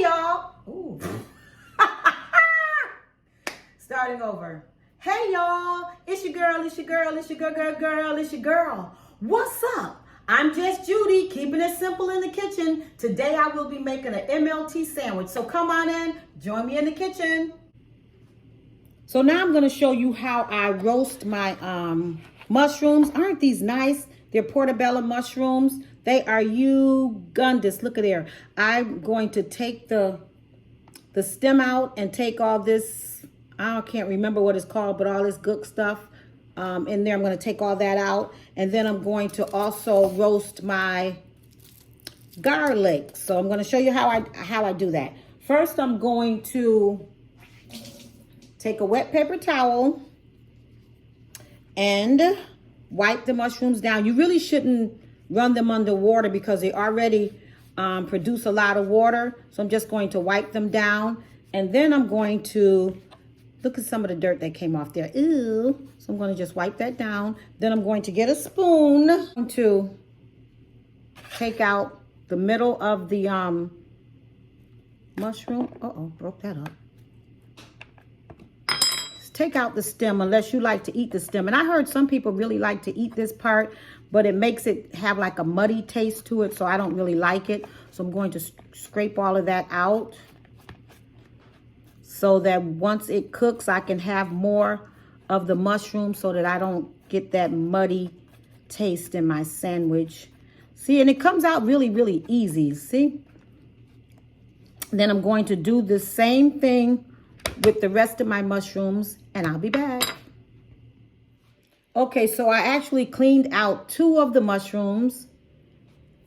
y'all. Ooh. Starting over. Hey y'all, it's your girl, it's your girl, it's your girl, it's your girl. What's up? I'm just Judy, keeping it simple in the kitchen. Today I will be making an MLT sandwich. So come on in, join me in the kitchen. So now I'm gonna show you how I roast my mushrooms. Aren't these nice? They're Portabello mushrooms. They are humongous. Look at there. I'm going to take the stem out and take all this, I can't remember what it's called, but all this good stuff in there. I'm going to take all that out. And then I'm going to also roast my garlic. So I'm going to show you how I do that. First, I'm going to take a wet paper towel and wipe the mushrooms down. You really shouldn't run them under water because they already produce a lot of water. So I'm just going to wipe them down. And then I'm going to look at some of the dirt that came off there. Ew. So I'm going to just wipe that down. Then I'm going to get a spoon to take out the middle of the mushroom. Uh-oh, broke that up. Just take out the stem unless you like to eat the stem. And I heard some people really like to eat this part, but it makes it have like a muddy taste to it, so I don't really like it. So I'm going to scrape all of that out so that once it cooks, I can have more of the mushroom so that I don't get that muddy taste in my sandwich. See, and it comes out really, really easy, see? Then I'm going to do the same thing with the rest of my mushrooms, and I'll be back. Okay, so I actually cleaned out 2 of the mushrooms,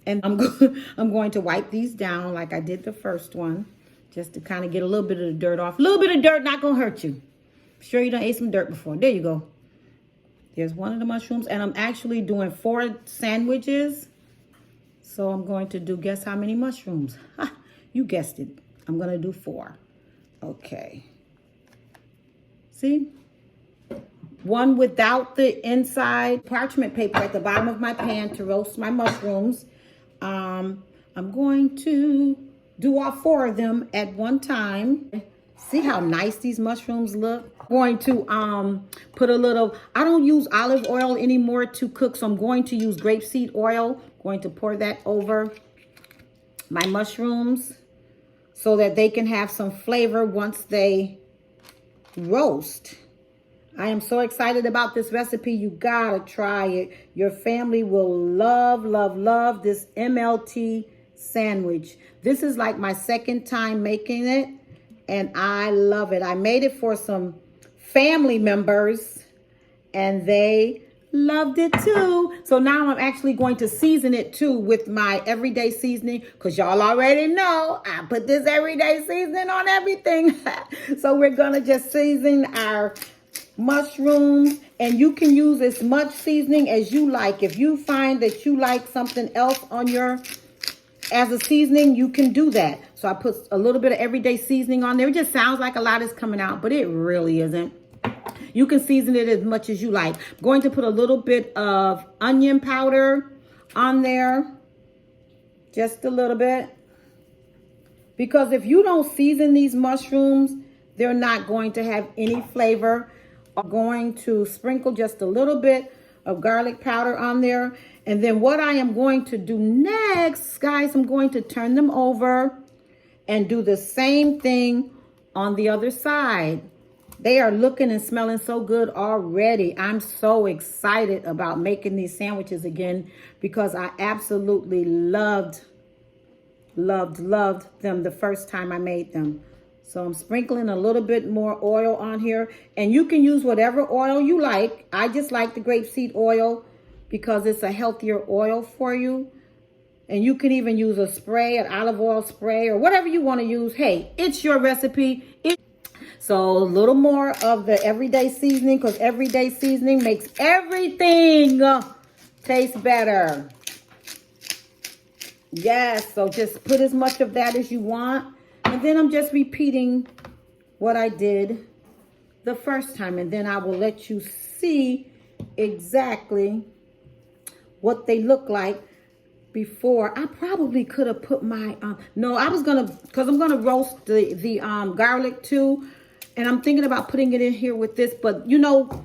and I'm going to wipe these down like I did the first one, just to kind of get a little bit of the dirt off. A little bit of dirt not gonna hurt you. I'm sure you done ate some dirt before. There you go. There's one of the mushrooms, and I'm actually doing 4 sandwiches. So I'm going to do, guess how many mushrooms? Ha, you guessed it. I'm gonna do 4. Okay. See? One without the inside parchment paper at the bottom of my pan to roast my mushrooms. I'm going to do all 4 of them at one time. See how nice these mushrooms look? I'm going to put a little, I don't use olive oil anymore to cook, so I'm going to use grapeseed oil. I'm going to pour that over my mushrooms so that they can have some flavor once they roast. I am so excited about this recipe. You gotta try it. Your family will love, love, love this MLT sandwich. This is like my 2nd time making it, and I love it. I made it for some family members, and they loved it too. So now I'm actually going to season it too with my everyday seasoning, because y'all already know I put this everyday seasoning on everything. So we're gonna just season our mushrooms, and you can use as much seasoning as you like. If you find that you like something else on your as a seasoning, you can do that. So I put a little bit of everyday seasoning on there. It just sounds like a lot is coming out, but it really isn't. You can season it as much as you like. I'm going to put a little bit of onion powder on there, just a little bit, because if you don't season these mushrooms, they're not going to have any flavor. I'm going to sprinkle just a little bit of garlic powder on there. And then what I am going to do next, guys, I'm going to turn them over and do the same thing on the other side. They are looking and smelling so good already. I'm so excited about making these sandwiches again because I absolutely loved them the first time I made them. So I'm sprinkling a little bit more oil on here, and you can use whatever oil you like. I just like the grapeseed oil because it's a healthier oil for you. And you can even use a spray, an olive oil spray, or whatever you want to use. Hey, it's your recipe. So a little more of the everyday seasoning, because everyday seasoning makes everything taste better. Yes, so just put as much of that as you want. And then I'm just repeating what I did the first time. And then I will let you see exactly what they look like before. I probably could have put my, no, I was gonna, because I'm gonna roast the garlic too. And I'm thinking about putting it in here with this, but you know,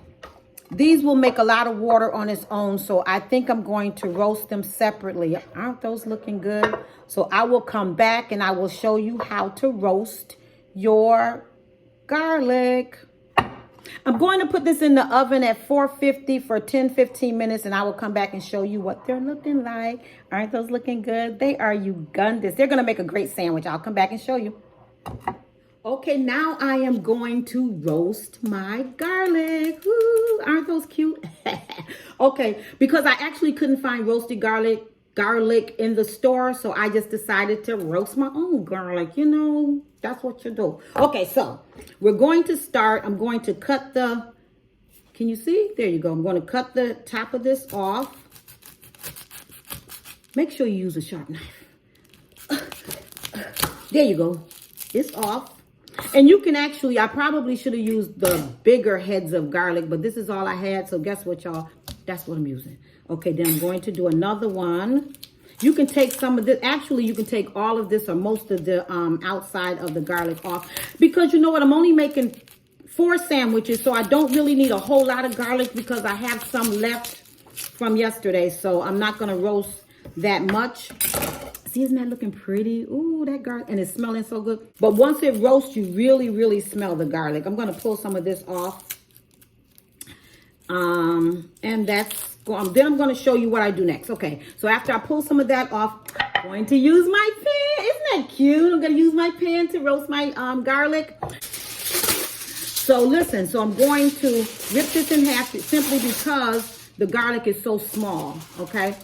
these will make a lot of water on its own. So I think I'm going to roast them separately. Aren't those looking good? So I will come back and I will show you how to roast your garlic. I'm going to put this in the oven at 450 for 10-15 minutes, and I will come back and show you what they're looking like. Aren't those looking good? They are Ugandans. They're going to make a great sandwich. I'll come back and show you. Okay, now I am going to roast my garlic. Woo, aren't those cute? Okay, because I actually couldn't find roasted garlic in the store, so I just decided to roast my own garlic. You know, that's what you do. Okay, so we're going to start. I'm going to cut the, can you see? There you go. I'm going to cut the top of this off. Make sure you use a sharp knife. There you go. It's off. And you can actually, I probably should have used the bigger heads of garlic, but this is all I had. So guess what, y'all? That's what I'm using. Okay, then I'm going to do another one. You can take some of this. Actually, you can take all of this or most of the outside of the garlic off. Because you know what? I'm only making 4 sandwiches, so I don't really need a whole lot of garlic because I have some left from yesterday. So I'm not going to roast that much. See, isn't that looking pretty? Ooh, that garlic, and it's smelling so good. But once it roasts, you really, really smell the garlic. I'm going to pull some of this off. And that's going, then I'm going to show you what I do next. Okay, so after I pull some of that off, I'm going to use my pan. Isn't that cute? I'm going to use my pan to roast my garlic. So listen, so I'm going to rip this in half simply because the garlic is so small, okay?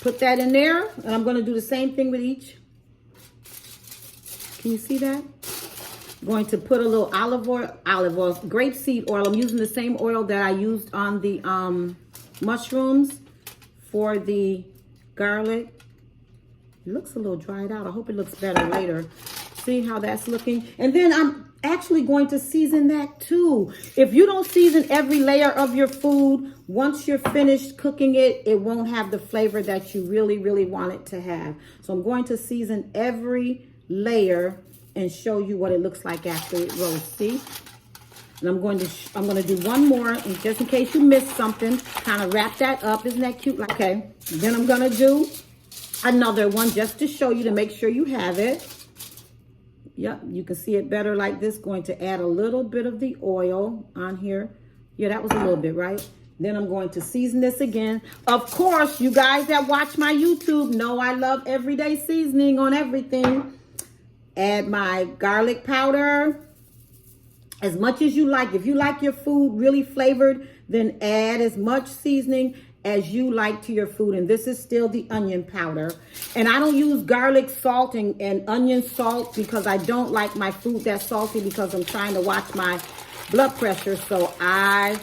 Put that in there, and I'm going to do the same thing with each. Can you see that? I'm going to put a little olive oil, grapeseed oil. I'm using the same oil that I used on the mushrooms for the garlic. It looks a little dried out. I hope it looks better later. See how that's looking? And then I'm actually going to season that too. If you don't season every layer of your food, once you're finished cooking it, it won't have the flavor that you really, really want it to have. So I'm going to season every layer and show you what it looks like after it roasts. See? And I'm going to do one more, and just in case you missed something, kind of wrap that up. Isn't that cute? Okay. Then I'm going to do another one just to show you, to make sure you have it. Yep, you can see it better like this. Going to add a little bit of the oil on here. Yeah, that was a little bit, right? Then I'm going to season this again. Of course, you guys that watch my YouTube know I love everyday seasoning on everything. Add my garlic powder as much as you like. If you like your food really flavored, then add as much seasoning as you like to your food. And this is still the onion powder. And I don't use garlic salt and onion salt because I don't like my food that salty, because I'm trying to watch my blood pressure. So I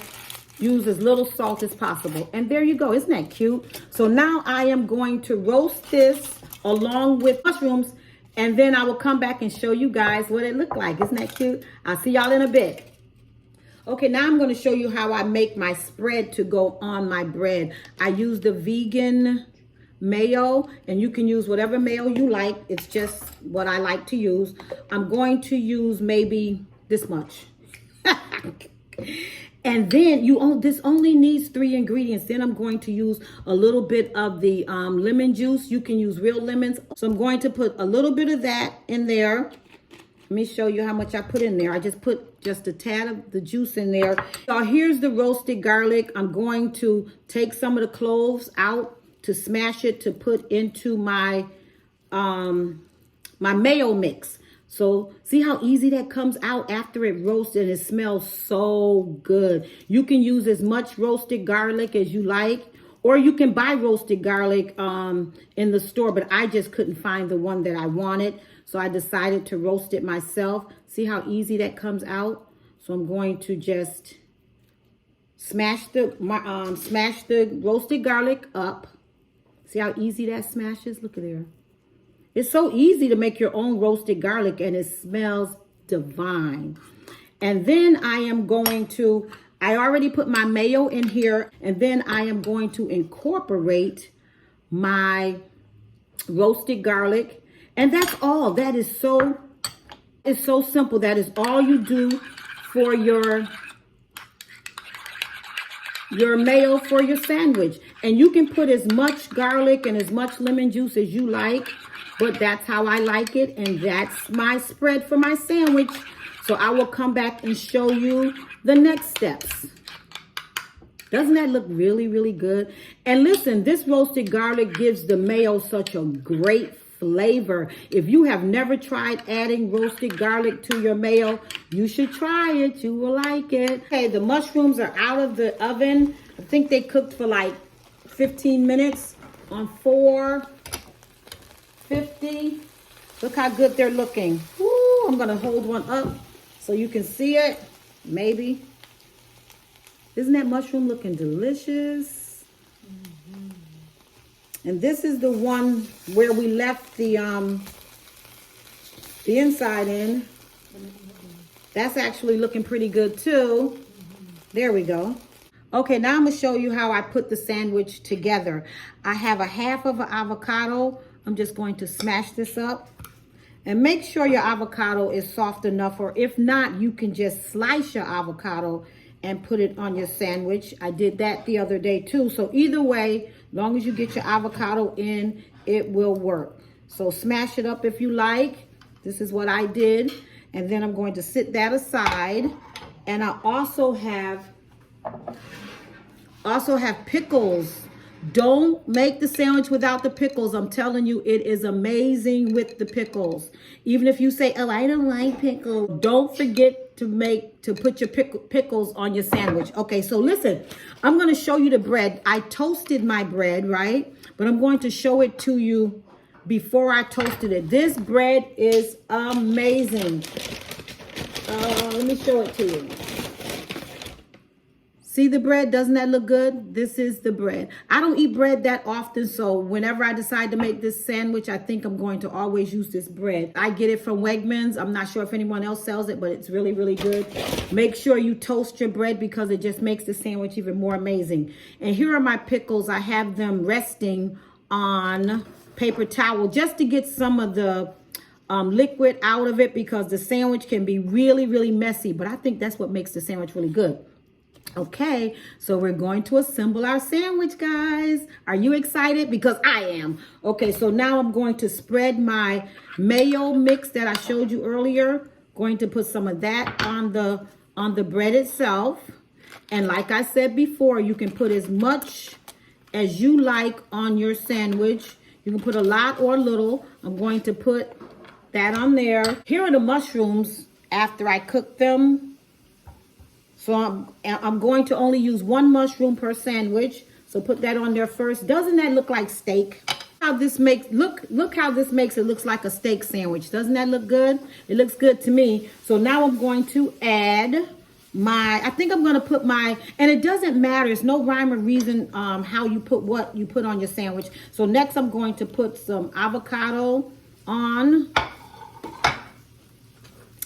use as little salt as possible. And there you go. Isn't that cute? So now I am going to roast this along with mushrooms, and then I will come back and show you guys what it looked like. Isn't that cute? I'll see y'all in a bit. Okay, now I'm going to show you how I make my spread to go on my bread. I use the vegan mayo, and you can use whatever mayo you like. It's just what I like to use. I'm going to use maybe this much. And then this only needs 3 ingredients. Then I'm going to use a little bit of the lemon juice. You can use real lemons. So I'm going to put a little bit of that in there. Let me show you how much I put in there. I just put just a tad of the juice in there. So here's the roasted garlic. I'm going to take some of the cloves out to smash it to put into my my mayo mix. So see how easy that comes out after it roasts, and it smells so good. You can use as much roasted garlic as you like, or you can buy roasted garlic in the store, but I just couldn't find the one that I wanted. So I decided to roast it myself. See how easy that comes out? So I'm going to just smash the roasted garlic up. See how easy that smashes? Look at there. It's so easy to make your own roasted garlic, and it smells divine. And then I am going to, I already put my mayo in here, and then I am going to incorporate my roasted garlic. And that's all. That is so, it's so simple. That is all you do for your mayo for your sandwich. And you can put as much garlic and as much lemon juice as you like, but that's how I like it, and that's my spread for my sandwich. So I will come back and show you the next steps. Doesn't that look really, really good? And listen, this roasted garlic gives the mayo such a great flavor. If you have never tried adding roasted garlic to your mayo, you should try it. You will like it. Okay, the mushrooms are out of the oven. I think they cooked for like 15 minutes on 450. Look how good they're looking. Woo, I'm gonna hold one up so you can see it, maybe. Isn't that mushroom looking delicious? And this is the one where we left the inside in. That's actually looking pretty good too. There we go. Okay, now I'm gonna show you how I put the sandwich together. I have a half of an avocado. I'm just going to smash this up. And make sure your avocado is soft enough, or if not, you can just slice your avocado and put it on your sandwich. I did that the other day too. So either way, as long as you get your avocado in, it will work. So smash it up if you like. This is what I did. And then I'm going to sit that aside. And I also have pickles. Don't make the sandwich without the pickles. I'm telling you, it is amazing with the pickles. Even if you say, oh, I don't like pickles, don't forget to put your pickles on your sandwich. Okay, so listen, I'm going to show you the bread. I toasted my bread, right? But I'm going to show it to you before I toasted it. This bread is amazing. Let me show it to you. See the bread? Doesn't that look good? This is the bread. I don't eat bread that often, so whenever I decide to make this sandwich, I think I'm going to always use this bread. I get it from Wegmans. I'm not sure if anyone else sells it, but it's really, really good. Make sure you toast your bread because it just makes the sandwich even more amazing. And here are my pickles. I have them resting on paper towel just to get some of the liquid out of it, because the sandwich can be really, really messy, but I think that's what makes the sandwich really good. Okay, so we're going to assemble our sandwich, guys. Are you excited? Because I am. Okay, so now I'm going to spread my mayo mix that I showed you earlier. Going to put some of that on the bread itself. And like I said before, you can put as much as you like on your sandwich. You can put a lot or a little. I'm going to put that on there. Here are the mushrooms after I cook them. So I'm going to only use one mushroom per sandwich. So put that on there first. Doesn't that look like steak? How this makes look how this makes it looks like a steak sandwich. Doesn't that look good? It looks good to me. So now I'm going to add I think I'm going to put and it doesn't matter. It's no rhyme or reason how you put what you put on your sandwich. So next I'm going to put some avocado on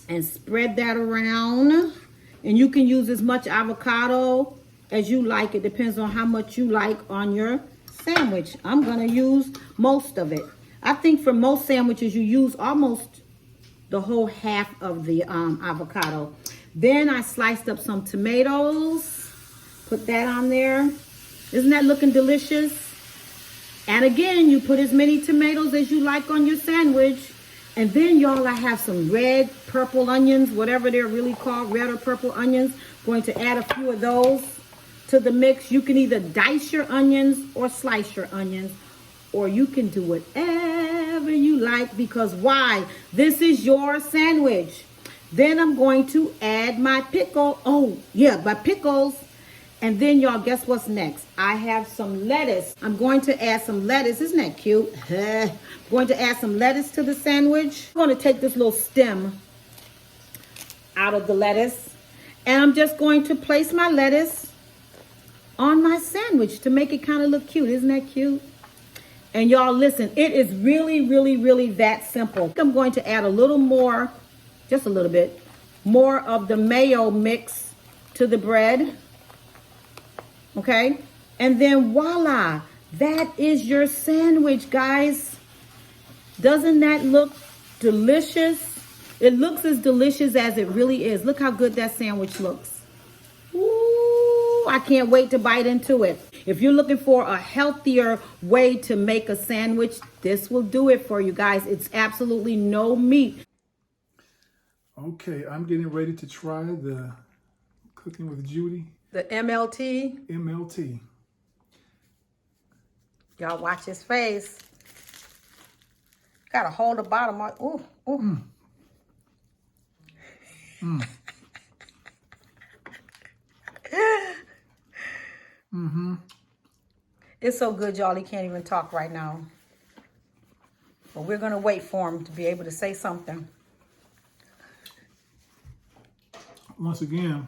and spread that around. And you can use as much avocado as you like. It depends on how much you like on your sandwich. I'm going to use most of it. I think for most sandwiches, you use almost the whole half of the avocado. Then I sliced up some tomatoes. Put that on there. Isn't that looking delicious? And again, you put as many tomatoes as you like on your sandwich. And then, y'all, I have some red, purple onions, whatever they're really called, red or purple onions. Going to add a few of those to the mix. You can either dice your onions or slice your onions, or you can do whatever you like, because why? This is your sandwich. Then I'm going to add my pickle. Oh, yeah, my pickles. And then, y'all, guess what's next? I have some lettuce. I'm going to add some lettuce. Isn't that cute? I'm going to add some lettuce to the sandwich. I'm going to take this little stem out of the lettuce. And I'm just going to place my lettuce on my sandwich to make it kind of look cute. Isn't that cute? And y'all, listen, it is really, really, really that simple. I'm going to add a little more, just a little bit, more of the mayo mix to the bread. Okay? And then voila, that is your sandwich, guys. Doesn't that look delicious? It looks as delicious as it really is. Look how good that sandwich looks. Ooh, I can't wait to bite into it. If you're looking for a healthier way to make a sandwich, this will do it for you guys. It's absolutely no meat. Okay, I'm getting ready to try the Cooking with Judy. The MLT. MLT. Y'all watch his face. Gotta hold the bottom. Ooh, ooh. It's so good, y'all. He can't even talk right now. But we're gonna wait for him to be able to say something. Once again,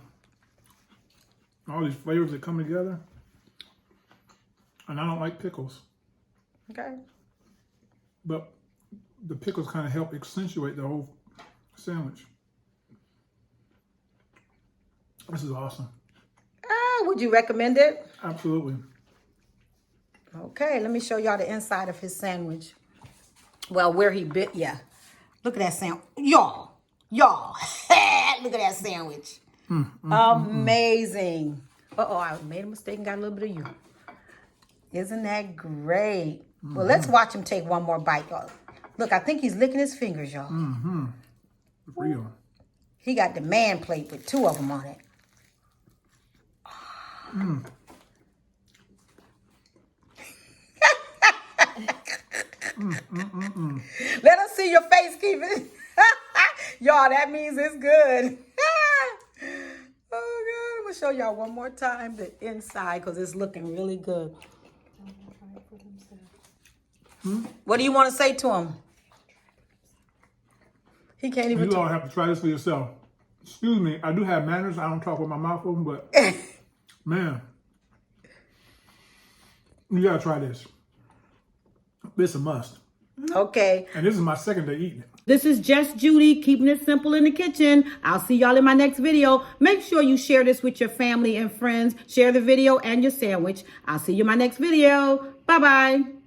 all these flavors that come together. And I don't like pickles. Okay. But the pickles kind of help accentuate the whole sandwich. This is awesome. Would you recommend it? Absolutely. Okay, let me show y'all the inside of his sandwich. Well, where he bit, yeah. Look at that sandwich. Y'all, look at that sandwich. Amazing. Uh-oh, I made a mistake and got a little bit of you. Isn't that great? Well, let's watch him take one more bite, y'all. Look, I think he's licking his fingers, y'all. Real. He got the man plate with 2 of them on it. Let us see your face, Keevan. Y'all, that means it's good. Oh, God. I'm going to show y'all one more time the inside because it's looking really good. What do you want to say to him? He can't even You all have to try this for yourself. Excuse me, I do have manners. I don't talk with my mouth open, but man, you gotta try this. It's a must. Okay. And this is my second day eating it. This is just Judy, keeping it simple in the kitchen. I'll see y'all in my next video. Make sure you share this with your family and friends. Share the video and your sandwich. I'll see you in my next video. Bye-bye.